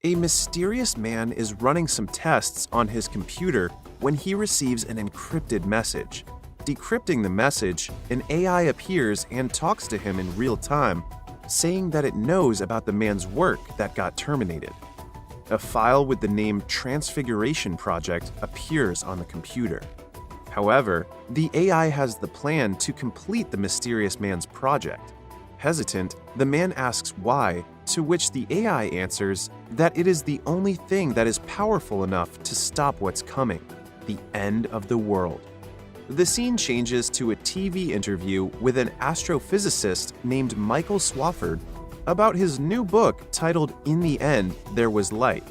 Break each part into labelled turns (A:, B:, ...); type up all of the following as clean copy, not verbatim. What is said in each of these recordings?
A: A mysterious man is running some tests on his computer when he receives an encrypted message. Decrypting the message, an AI appears and talks to him in real time, saying that it knows about the man's work that got terminated. A file with the name Transfiguration Project appears on the computer. However, the AI has the plan to complete the mysterious man's project. Hesitant, the man asks why, to which the AI answers that it is the only thing that is powerful enough to stop what's coming, the end of the world. The scene changes to a TV interview with an astrophysicist named Michael Swafford about his new book titled In the End, There Was Light.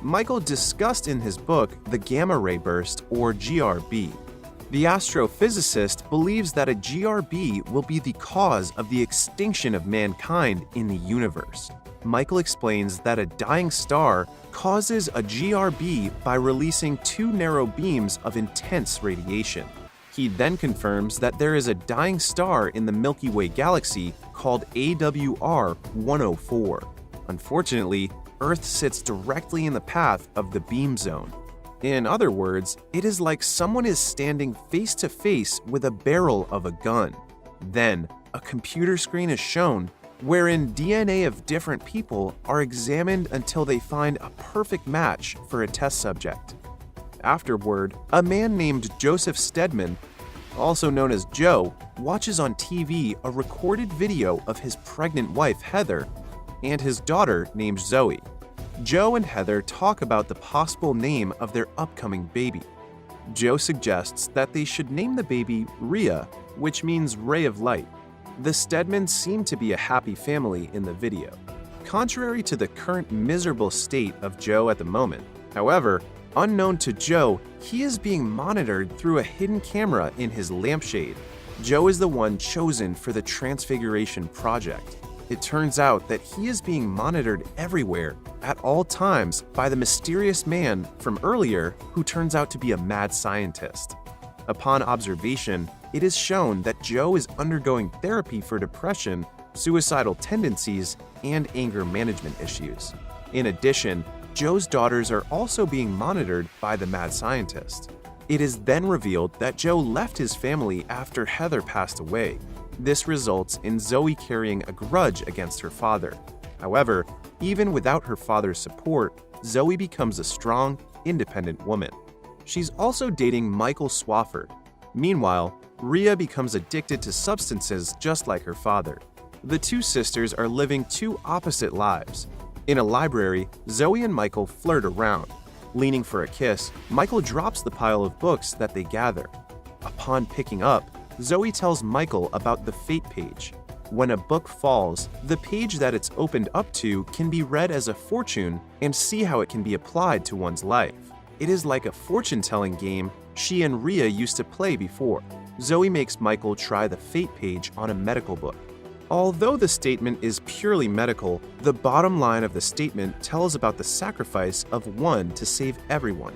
A: Michael discussed in his book the gamma ray burst, or GRB. The astrophysicist believes that a GRB will be the cause of the extinction of mankind in the universe. Michael explains that a dying star causes a GRB by releasing two narrow beams of intense radiation. He then confirms that there is a dying star in the Milky Way galaxy called AWR 104. Unfortunately, Earth sits directly in the path of the beam zone. In other words, it is like someone is standing face to face with a barrel of a gun. Then, a computer screen is shown wherein DNA of different people are examined until they find a perfect match for a test subject. Afterward, a man named Joseph Stedman, also known as Joe, watches on TV a recorded video of his pregnant wife Heather and his daughter named Zoe. Joe and Heather talk about the possible name of their upcoming baby. Joe suggests that they should name the baby Rhea, which means ray of light. The Stedmans seem to be a happy family in the video. Contrary to the current miserable state of Joe at the moment, however, unknown to Joe, he is being monitored through a hidden camera in his lampshade. Joe is the one chosen for the Transfiguration Project. It turns out that he is being monitored everywhere, at all times, by the mysterious man from earlier who turns out to be a mad scientist. Upon observation, it is shown that Joe is undergoing therapy for depression, suicidal tendencies, and anger management issues. In addition, Joe's daughters are also being monitored by the mad scientist. It is then revealed that Joe left his family after Heather passed away. This results in Zoe carrying a grudge against her father. However, even without her father's support, Zoe becomes a strong, independent woman. She's also dating Michael Swafford. Meanwhile, Rhea becomes addicted to substances just like her father. The two sisters are living two opposite lives. In a library, Zoe and Michael flirt around. Leaning for a kiss, Michael drops the pile of books that they gather. Upon picking up, Zoe tells Michael about the fate page. When a book falls, the page that it's opened up to can be read as a fortune and see how it can be applied to one's life. It is like a fortune-telling game she and Rhea used to play before. Zoe makes Michael try the fate page on a medical book. Although the statement is purely medical, the bottom line of the statement tells about the sacrifice of one to save everyone.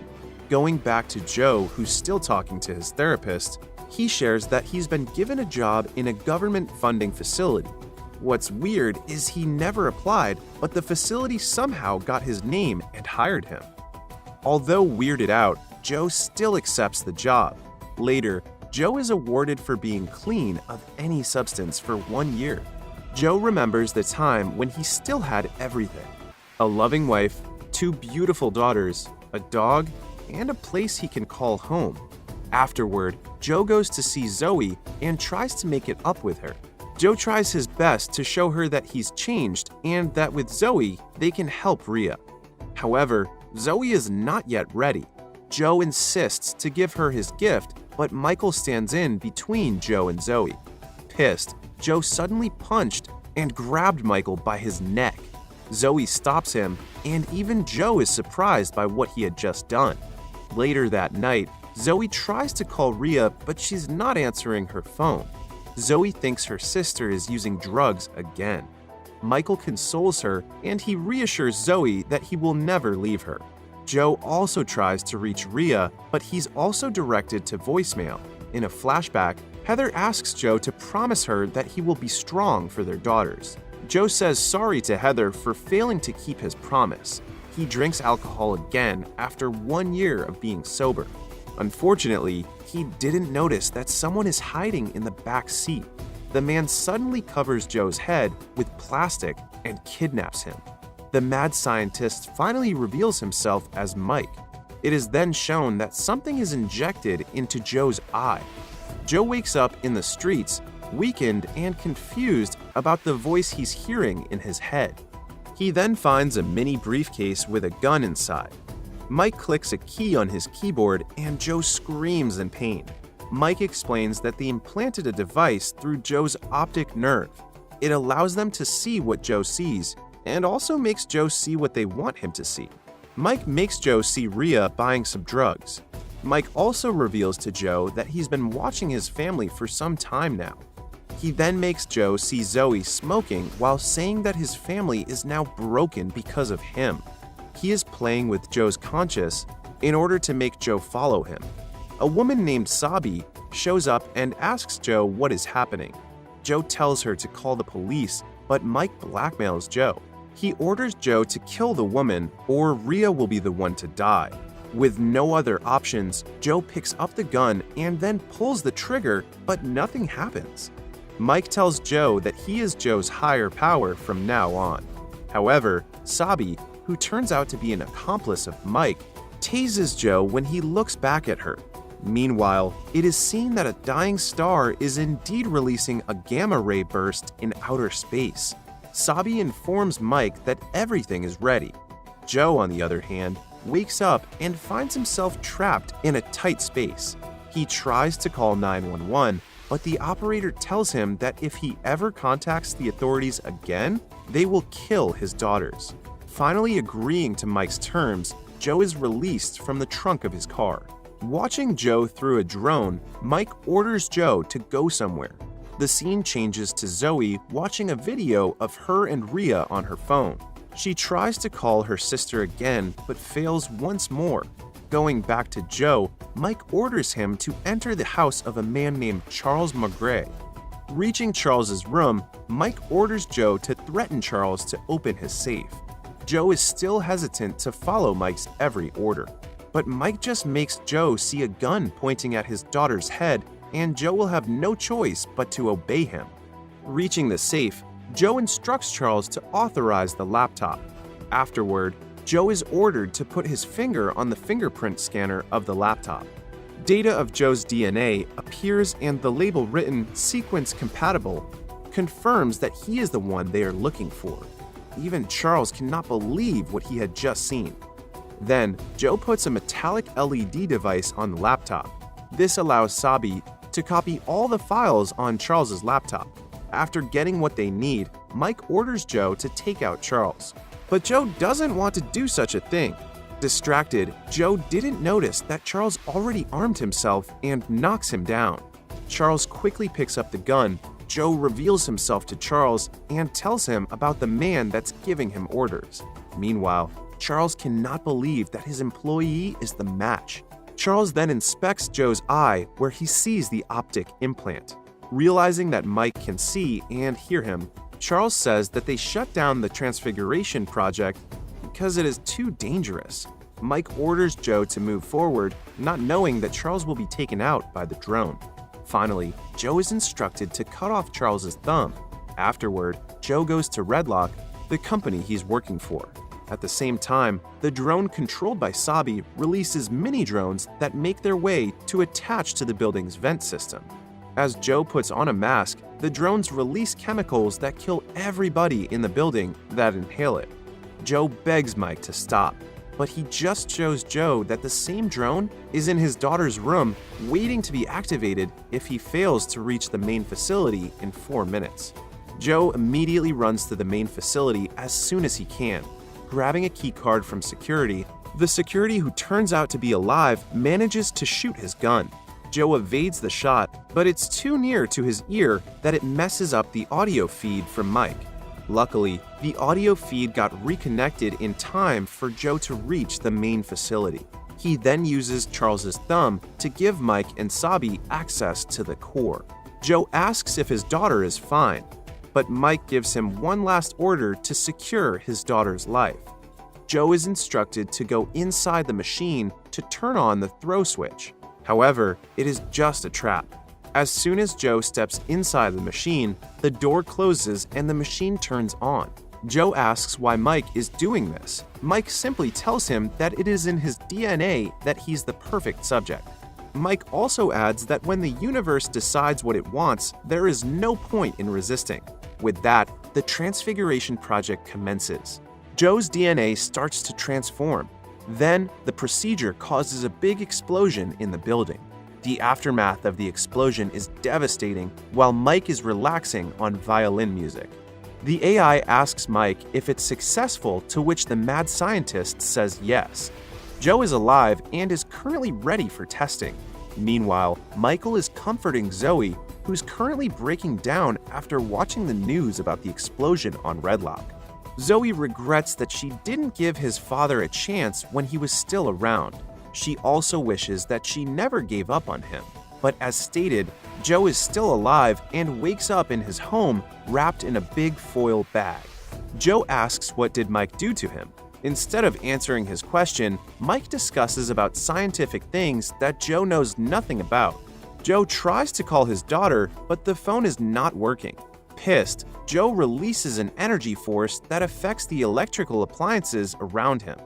A: Going back to Joe, who's still talking to his therapist, he shares that he's been given a job in a government funding facility. What's weird is he never applied, but the facility somehow got his name and hired him. Although weirded out, Joe still accepts the job. Later, Joe is awarded for being clean of any substance for 1 year. Joe remembers the time when he still had everything: a loving wife, two beautiful daughters, a dog, and a place he can call home. Afterward, Joe goes to see Zoe and tries to make it up with her. Joe tries his best to show her that he's changed and that with Zoe, they can help Rhea. However, Zoe is not yet ready. Joe insists to give her his gift, but Michael stands in between Joe and Zoe. Pissed, Joe suddenly punched and grabbed Michael by his neck. Zoe stops him, and even Joe is surprised by what he had just done. Later that night, Zoe tries to call Rhea, but she's not answering her phone. Zoe thinks her sister is using drugs again. Michael consoles her, and he reassures Zoe that he will never leave her. Joe also tries to reach Rhea, but he's also directed to voicemail. In a flashback, Heather asks Joe to promise her that he will be strong for their daughters. Joe says sorry to Heather for failing to keep his promise. He drinks alcohol again after 1 year of being sober. Unfortunately, he didn't notice that someone is hiding in the back seat. The man suddenly covers Joe's head with plastic and kidnaps him. The mad scientist finally reveals himself as Mike. It is then shown that something is injected into Joe's eye. Joe wakes up in the streets, weakened and confused about the voice he's hearing in his head. He then finds a mini briefcase with a gun inside. Mike clicks a key on his keyboard and Joe screams in pain. Mike explains that they implanted a device through Joe's optic nerve. It allows them to see what Joe sees and also makes Joe see what they want him to see. Mike makes Joe see Rhea buying some drugs. Mike also reveals to Joe that he's been watching his family for some time now. He then makes Joe see Zoe smoking while saying that his family is now broken because of him. He is playing with Joe's conscience in order to make Joe follow him. A woman named Sabi shows up and asks Joe what is happening. Joe tells her to call the police, but Mike blackmails Joe. He orders Joe to kill the woman or Rhea will be the one to die. With no other options, Joe picks up the gun and then pulls the trigger, but nothing happens. Mike tells Joe that he is Joe's higher power from now on. However, Sabi, who turns out to be an accomplice of Mike, tases Joe when he looks back at her. Meanwhile, it is seen that a dying star is indeed releasing a gamma ray burst in outer space. Sabi informs Mike that everything is ready. Joe, on the other hand, wakes up and finds himself trapped in a tight space. He tries to call 911, but the operator tells him that if he ever contacts the authorities again, they will kill his daughters. Finally agreeing to Mike's terms, Joe is released from the trunk of his car. Watching Joe through a drone, Mike orders Joe to go somewhere. The scene changes to Zoe watching a video of her and Rhea on her phone. She tries to call her sister again, but fails once more. Going back to Joe, Mike orders him to enter the house of a man named Charles Magre. Reaching Charles's room, Mike orders Joe to threaten Charles to open his safe. Joe is still hesitant to follow Mike's every order, but Mike just makes Joe see a gun pointing at his daughter's head, and Joe will have no choice but to obey him. Reaching the safe, Joe instructs Charles to authorize the laptop. Afterward, Joe is ordered to put his finger on the fingerprint scanner of the laptop. Data of Joe's DNA appears and the label written "sequence compatible" confirms that he is the one they are looking for. Even Charles cannot believe what he had just seen. Then, Joe puts a metallic LED device on the laptop. This allows Sabi to copy all the files on Charles's laptop. After getting what they need, Mike orders Joe to take out Charles. But Joe doesn't want to do such a thing. Distracted, Joe didn't notice that Charles already armed himself and knocks him down. Charles quickly picks up the gun. Joe reveals himself to Charles and tells him about the man that's giving him orders. Meanwhile, Charles cannot believe that his employee is the match. Charles then inspects Joe's eye where he sees the optic implant. Realizing that Mike can see and hear him, Charles says that they shut down the Transfiguration project because it is too dangerous. Mike orders Joe to move forward, not knowing that Charles will be taken out by the drone. Finally, Joe is instructed to cut off Charles's thumb. Afterward, Joe goes to Redlock, the company he's working for. At the same time, the drone controlled by Sabi releases mini drones that make their way to attach to the building's vent system. As Joe puts on a mask, the drones release chemicals that kill everybody in the building that inhale it. Joe begs Mike to stop, but he just shows Joe that the same drone is in his daughter's room waiting to be activated if he fails to reach the main facility in 4 minutes. Joe immediately runs to the main facility as soon as he can. Grabbing a key card from security, the security who turns out to be alive manages to shoot his gun. Joe evades the shot, but it's too near to his ear that it messes up the audio feed from Mike. Luckily, the audio feed got reconnected in time for Joe to reach the main facility. He then uses Charles's thumb to give Mike and Sabi access to the core. Joe asks if his daughter is fine. but Mike gives him one last order to secure his daughter's life. Joe is instructed to go inside the machine to turn on the throw switch. However, it is just a trap. As soon as Joe steps inside the machine, the door closes and the machine turns on. Joe asks why Mike is doing this. Mike simply tells him that it is in his DNA that he's the perfect subject. Mike also adds that when the universe decides what it wants, there is no point in resisting. With that, the Transfiguration Project commences. Joe's DNA starts to transform. Then, the procedure causes a big explosion in the building. The aftermath of the explosion is devastating while Mike is relaxing on violin music. The AI asks Mike if it's successful, to which the mad scientist says yes. Joe is alive and is currently ready for testing. Meanwhile, Michael is comforting Zoe, who's currently breaking down after watching the news about the explosion on Redlock. Zoe regrets that she didn't give his father a chance when he was still around. She also wishes that she never gave up on him. But as stated, Joe is still alive and wakes up in his home wrapped in a big foil bag. Joe asks what did Mike do to him. Instead of answering his question, Mike discusses about scientific things that Joe knows nothing about. Joe tries to call his daughter, but the phone is not working. Pissed, Joe releases an energy force that affects the electrical appliances around him.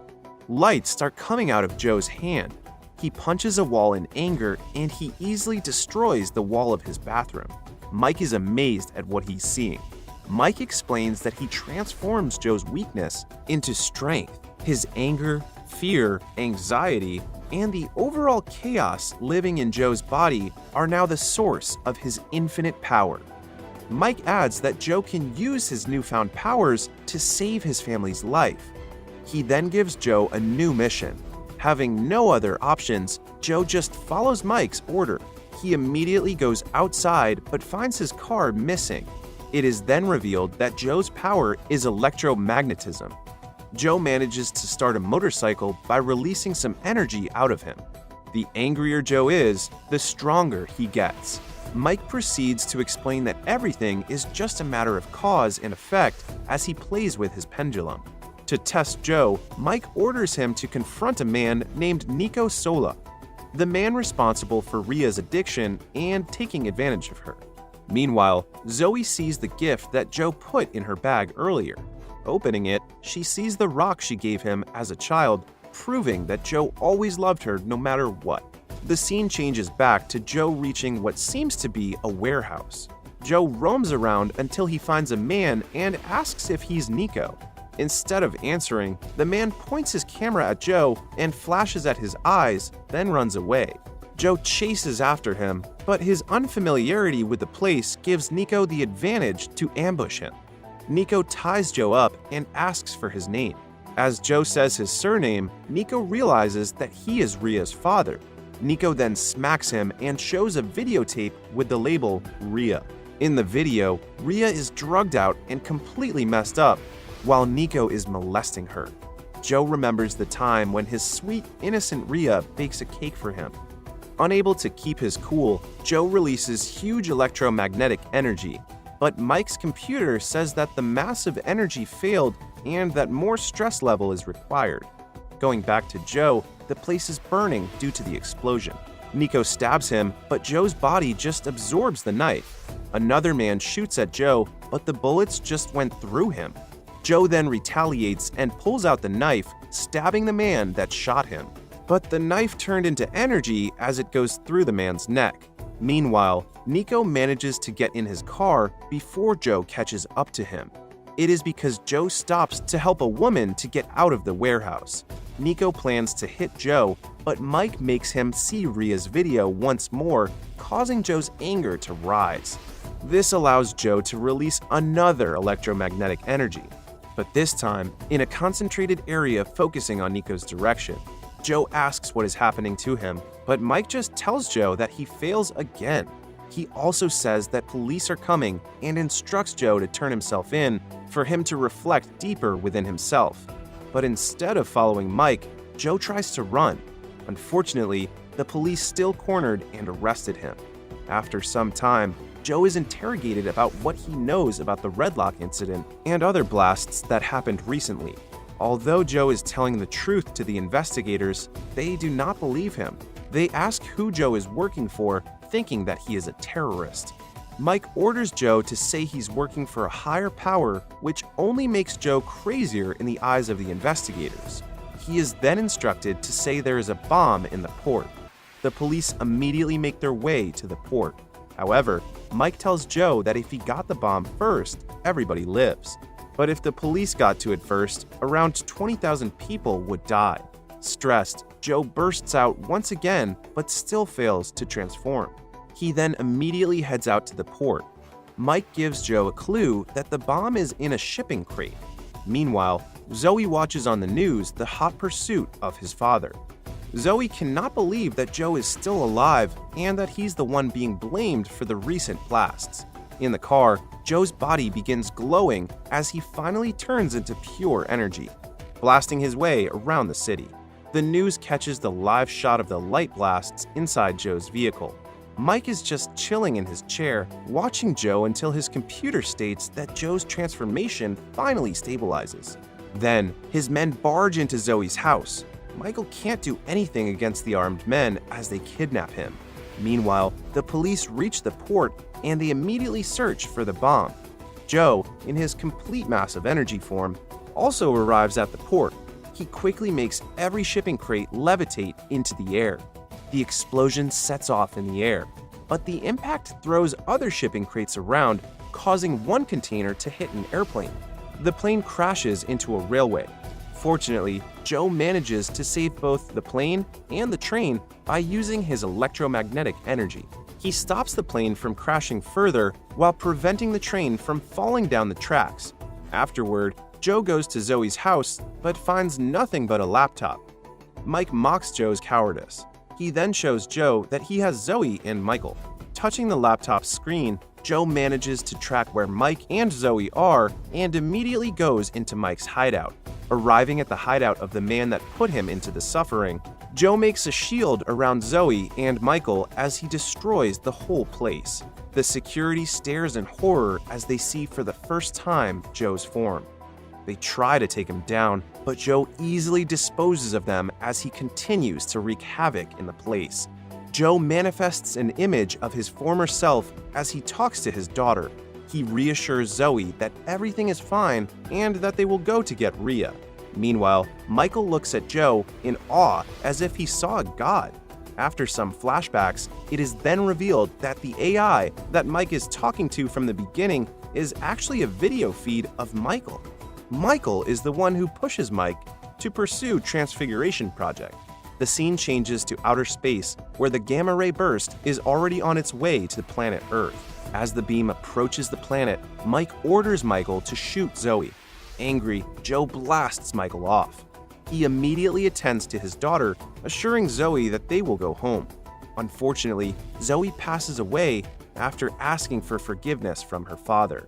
A: Lights start coming out of Joe's hand. He punches a wall in anger and he easily destroys the wall of his bathroom. Mike is amazed at what he's seeing. Mike explains that he transforms Joe's weakness into strength. His anger, fear, anxiety, and the overall chaos living in Joe's body are now the source of his infinite power. Mike adds that Joe can use his newfound powers to save his family's life. He then gives Joe a new mission. Having no other options, Joe just follows Mike's order. He immediately goes outside but finds his car missing. It is then revealed that Joe's power is electromagnetism. Joe manages to start a motorcycle by releasing some energy out of him. The angrier Joe is, the stronger he gets. Mike proceeds to explain that everything is just a matter of cause and effect as he plays with his pendulum. To test Joe, Mike orders him to confront a man named Nico Sola, the man responsible for Ria's addiction and taking advantage of her. Meanwhile, Zoe sees the gift that Joe put in her bag earlier. Opening it, she sees the rock she gave him as a child, proving that Joe always loved her no matter what. The scene changes back to Joe reaching what seems to be a warehouse. Joe roams around until he finds a man and asks if he's Nico. Instead of answering, the man points his camera at Joe and flashes at his eyes, then runs away. Joe chases after him, but his unfamiliarity with the place gives Nico the advantage to ambush him. Nico ties Joe up and asks for his name. As Joe says his surname, Nico realizes that he is Ria's father. Nico then smacks him and shows a videotape with the label Ria. In the video, Ria is drugged out and completely messed up, while Nico is molesting her. Joe remembers the time when his sweet, innocent Ria bakes a cake for him. Unable to keep his cool, Joe releases huge electromagnetic energy, but Mike's computer says that the massive energy failed and that more stress level is required. Going back to Joe, the place is burning due to the explosion. Nico stabs him, but Joe's body just absorbs the knife. Another man shoots at Joe, but the bullets just went through him. Joe then retaliates and pulls out the knife, stabbing the man that shot him. But the knife turned into energy as it goes through the man's neck. Meanwhile, Nico manages to get in his car before Joe catches up to him. It is because Joe stops to help a woman to get out of the warehouse. Nico plans to hit Joe, but Mike makes him see Ria's video once more, causing Joe's anger to rise. This allows Joe to release another electromagnetic energy, but this time in a concentrated area focusing on Nico's direction. Joe asks what is happening to him, but Mike just tells Joe that he fails again. He also says that police are coming and instructs Joe to turn himself in for him to reflect deeper within himself. But instead of following Mike, Joe tries to run. Unfortunately, the police still cornered and arrested him. After some time, Joe is interrogated about what he knows about the Redlock incident and other blasts that happened recently. Although Joe is telling the truth to the investigators, they do not believe him. They ask who Joe is working for, thinking that he is a terrorist. Mike orders Joe to say he's working for a higher power, which only makes Joe crazier in the eyes of the investigators. He is then instructed to say there is a bomb in the port. The police immediately make their way to the port. However, Mike tells Joe that if he got the bomb first, everybody lives. But if the police got to it first, around 20,000 people would die. Stressed, Joe bursts out once again, but still fails to transform. He then immediately heads out to the port. Mike gives Joe a clue that the bomb is in a shipping crate. Meanwhile, Zoe watches on the news the hot pursuit of his father. Zoe cannot believe that Joe is still alive and that he's the one being blamed for the recent blasts. In the car, Joe's body begins glowing as he finally turns into pure energy, blasting his way around the city. The news catches the live shot of the light blasts inside Joe's vehicle. Mike is just chilling in his chair, watching Joe until his computer states that Joe's transformation finally stabilizes. Then, his men barge into Zoe's house. Michael can't do anything against the armed men as they kidnap him. Meanwhile, the police reach the port and they immediately search for the bomb. Joe, in his complete massive energy form, also arrives at the port. He quickly makes every shipping crate levitate into the air. The explosion sets off in the air, but the impact throws other shipping crates around, causing one container to hit an airplane. The plane crashes into a railway. Fortunately, Joe manages to save both the plane and the train by using his electromagnetic energy. He stops the plane from crashing further while preventing the train from falling down the tracks. Afterward, Joe goes to Zoe's house but finds nothing but a laptop. Mike mocks Joe's cowardice. He then shows Joe that he has Zoe and Michael. Touching the laptop's screen, Joe manages to track where Mike and Zoe are and immediately goes into Mike's hideout. Arriving at the hideout of the man that put him into the suffering, Joe makes a shield around Zoe and Michael as he destroys the whole place. The security stares in horror as they see for the first time Joe's form. They try to take him down, but Joe easily disposes of them as he continues to wreak havoc in the place. Joe manifests an image of his former self as he talks to his daughter. He reassures Zoe that everything is fine and that they will go to get Rhea. Meanwhile, Michael looks at Joe in awe as if he saw a god. After some flashbacks, it is then revealed that the AI that Mike is talking to from the beginning is actually a video feed of Michael. Michael is the one who pushes Mike to pursue Transfiguration Project. The scene changes to outer space, where the gamma ray burst is already on its way to the planet Earth. As the beam approaches the planet, Mike orders Michael to shoot Zoe. Angry, Joe blasts Michael off. He immediately attends to his daughter, assuring Zoe that they will go home. Unfortunately, Zoe passes away after asking for forgiveness from her father.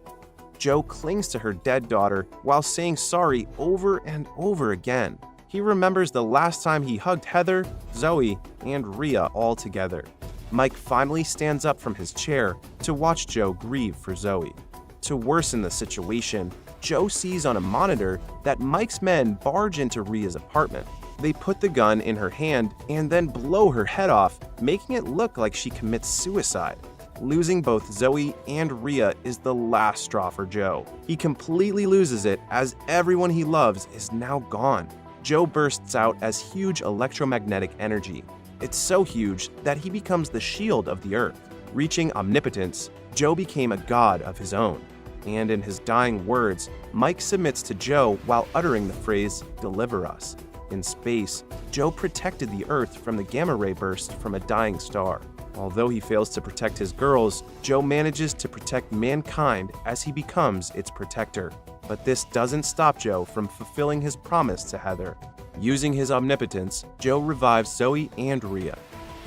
A: Joe clings to her dead daughter while saying sorry over and over again. He remembers the last time he hugged Heather, Zoe, and Rhea all together. Mike finally stands up from his chair to watch Joe grieve for Zoe. To worsen the situation, Joe sees on a monitor that Mike's men barge into Rhea's apartment. They put the gun in her hand and then blow her head off, making it look like she commits suicide. Losing both Zoe and Rhea is the last straw for Joe. He completely loses it as everyone he loves is now gone. Joe bursts out as huge electromagnetic energy. It's so huge that he becomes the shield of the Earth. Reaching omnipotence, Joe became a god of his own. And in his dying words, Mike submits to Joe while uttering the phrase, "Deliver us." In space, Joe protected the Earth from the gamma ray burst from a dying star. Although he fails to protect his girls, Joe manages to protect mankind as he becomes its protector. But this doesn't stop Joe from fulfilling his promise to Heather. Using his omnipotence, Joe revives Zoe and Rhea.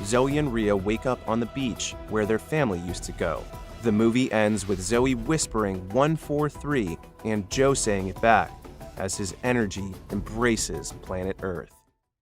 A: Zoe and Rhea wake up on the beach where their family used to go. The movie ends with Zoe whispering 143 and Joe saying it back as his energy embraces planet Earth.